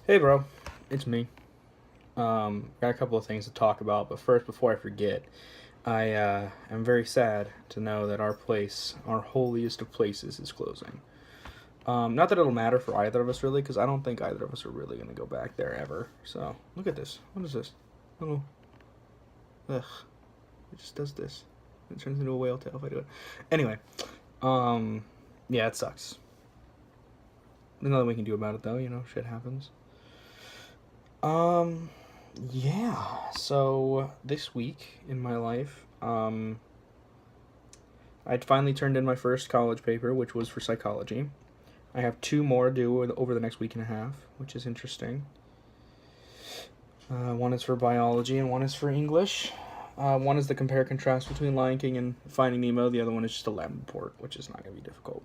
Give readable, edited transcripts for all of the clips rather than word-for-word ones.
Hey, bro, it's me. Got a couple of things to talk about, but first, before I forget, I am very sad to know that our place, our holiest of places, is closing. Not that it'll matter for either of us, really, because I don't think either of us are really going to go back there ever. So, look at this. What is this? Oh, ugh. It just does this. It turns into a whale tail if I do it. Anyway, um, yeah, it sucks. There's nothing we can do about it, though. Shit happens. Um, yeah. So this week in my life, I'd finally turned in my first college paper, which was for psychology. I have two more due over the next week and a half, which is interesting. One is for biology and one is for English. One is the compare contrast between Lion King and Finding Nemo. The other one is just a lab report, which is not going to be difficult.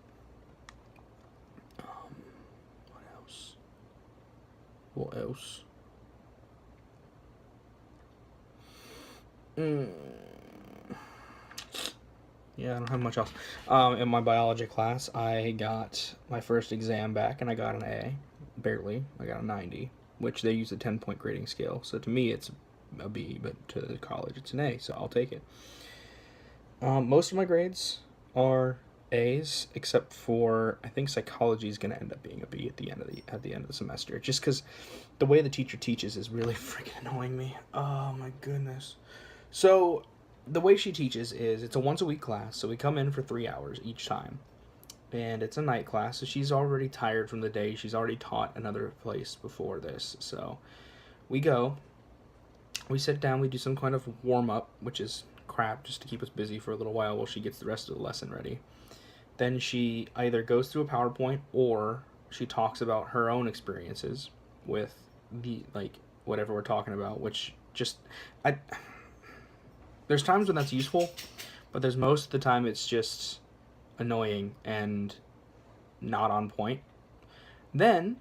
What else? What else? Yeah, I don't have much else. In my biology class, I got my first exam back and I got an A. Barely. I got a 90, which they use a 10-point grading scale. So to me, it's a B, but to the college, it's an A, so I'll take it. Most of my grades are A's, except for I think psychology is going to end up being a B at the end of the semester, just because the way the teacher teaches is really freaking annoying me. Oh my goodness. So the way she teaches is it's a once a week class, so we come in for 3 hours each time, and it's a night class, so she's already tired from the day. She's already taught another place before this, so we go, we sit down, we do some kind of warm up, which is crap, just to keep us busy for a little while she gets the rest of the lesson ready. Then she either goes through a PowerPoint or she talks about her own experiences with the whatever we're talking about, which just I there's times when that's useful, but there's most of the time it's just annoying and not on point. Then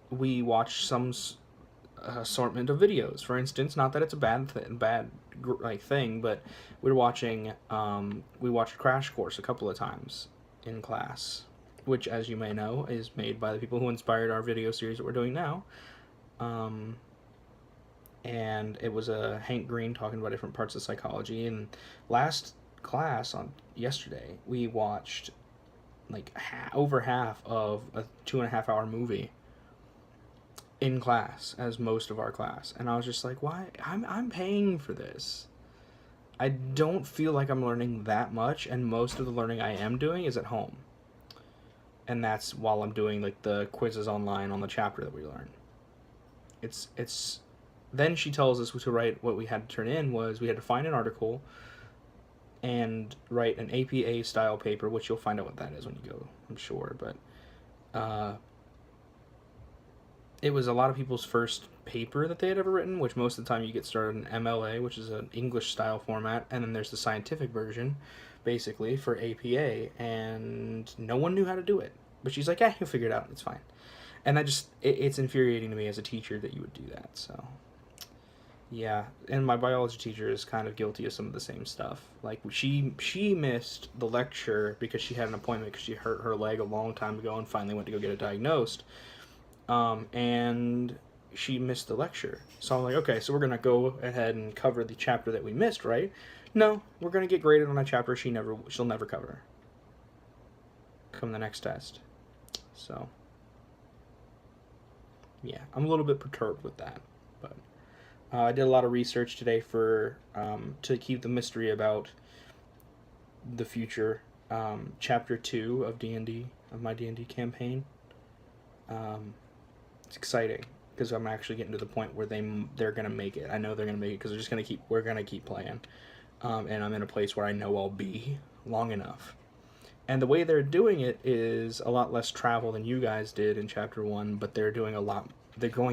we watch some assortment of videos. For instance, not that it's a bad thing, but we watched Crash Course a couple of times in class, which, as you may know, is made by the people who inspired our video series that we're doing now. And it was a Hank Green talking about different parts of psychology. And last class on yesterday, we watched over half of a 2.5 hour movie in class as most of our class, and I was just like, why? I'm paying for this. I don't feel like I'm learning that much, and most of the learning I am doing is at home, and that's while I'm doing the quizzes online on the chapter that we learn. It's then she tells us to write. What we had to turn in was we had to find an article and write an APA style paper, which you'll find out what that is when you go, I'm sure, but it was a lot of people's first paper that they had ever written, which most of the time you get started in MLA, which is an English style format, and then there's the scientific version, basically, for APA, and no one knew how to do it. But she's like, you'll figure it out, it's fine. And it's infuriating to me as a teacher that you would do that, so. Yeah, and my biology teacher is kind of guilty of some of the same stuff. She missed the lecture because she had an appointment because she hurt her leg a long time ago and finally went to go get it diagnosed. And she missed the lecture. So I'm like, okay, so we're going to go ahead and cover the chapter that we missed, right? No, we're going to get graded on a chapter she'll never cover come the next test. So, yeah, I'm a little bit perturbed with that. But I did a lot of research today to keep the mystery about the future. Chapter 2 of D&D, of my D&D campaign. It's exciting because I'm actually getting to the point where they're gonna make it. I know they're gonna make it because we're gonna keep playing, and I'm in a place where I know I'll be long enough. And the way they're doing it is a lot less travel than you guys did in chapter 1, but they're going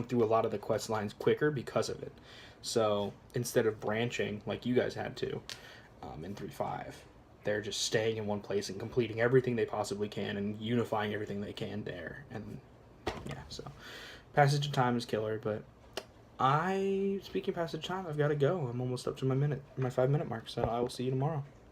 through a lot of the quest lines quicker because of it. So instead of branching like you guys had to in 3.5, they're just staying in one place and completing everything they possibly can and unifying everything they can there. And yeah, so passage of time is killer, but speaking of passage of time, I've got to go. I'm almost up to my 5-minute mark, so I will see you tomorrow.